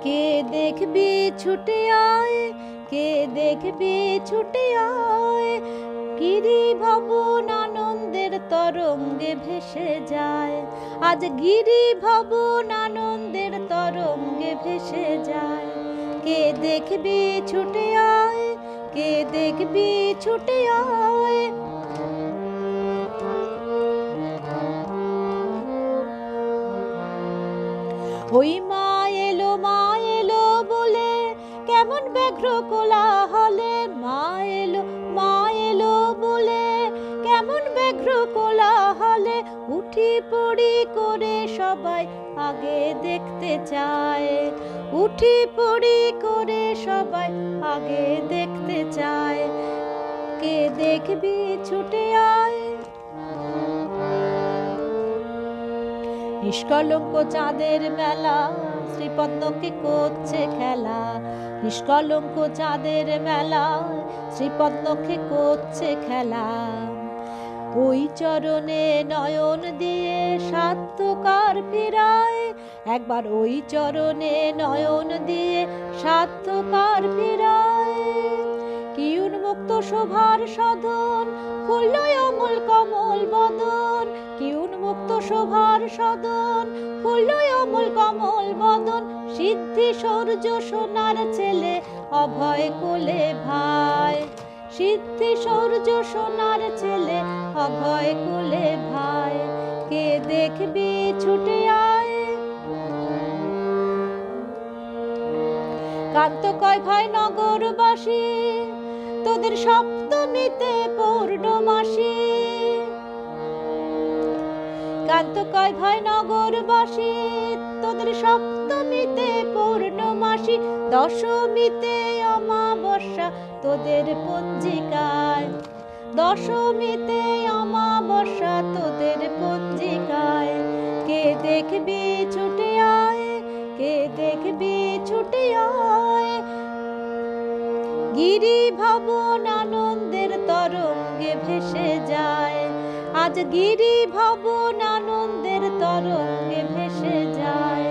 কে দেখবি ছুটে আয়, কে দেখবি ছুটে আয়, গিরি ভবন আনন্দের তরঙ্গে ভেসে যায়। আজ গিরি ভবন আনন্দের তরঙ্গে ভেসে যায়। কে দেখবি ছুটে আয়, কে দেখবি ছুটে আয়। ওই মা এলো বলে কেমন ব্যগ্র কোলাহলে, মা এলো বলে কেমন ব্যগ্র কোলাহলে, উঠি পড়ি করে সবাই আগে দেখতে চায়, উঠি পড়ি করে সবাই আগে দেখতে চায়। কে দেখবি ছুটে আয়। নিষ্কলঙ্ক চাঁদের মেলা শ্রীপদ্মকে করছে খেলা, নিষ্কলঙ্ক চাঁদের মেলা শ্রীপদ্মকে করছে খেলা। ওই চরণে নয়ন দিয়ে সার্থকার ফিরায়, একবার ওই চরণে নয়ন দিয়ে সার্থকার ফিরায়। কি উন্মুক্ত শোভার সদন, ফুল্ল অমল কমল বদন, কি উন্মুক্ত শোভার সদন, ফুল্ল অমল কমল বদন। সিদ্ধি সূর্য সোনার ছেলে অভয় কোলে ভাই, সিদ্ধি সূর্য সোনার ছেলে অভয় কোলে ভাই। কে দেখবি ছুটে আয়। কান্ত কয় ভাই নগরবাসী, তোদের সপ্তমীতে পূর্ণমাসী। কান্ত কয় ভাই নগরবাসী, তোদের সপ্তমীতে পূর্ণমাসী। দশমীতে অমাবস্যা তোদের পঞ্জিকায়, দশমীতে অমাবস্যা তোদের পঞ্জিকায়। কে দেখবি ছুটে আয়, কে দেখবি ছুটে আয়। গিরি ভবন আনন্দের তরঙ্গে ভেসে যায়, আজ গিরি ভবন আনন্দের তরঙ্গে ভেসে যায়।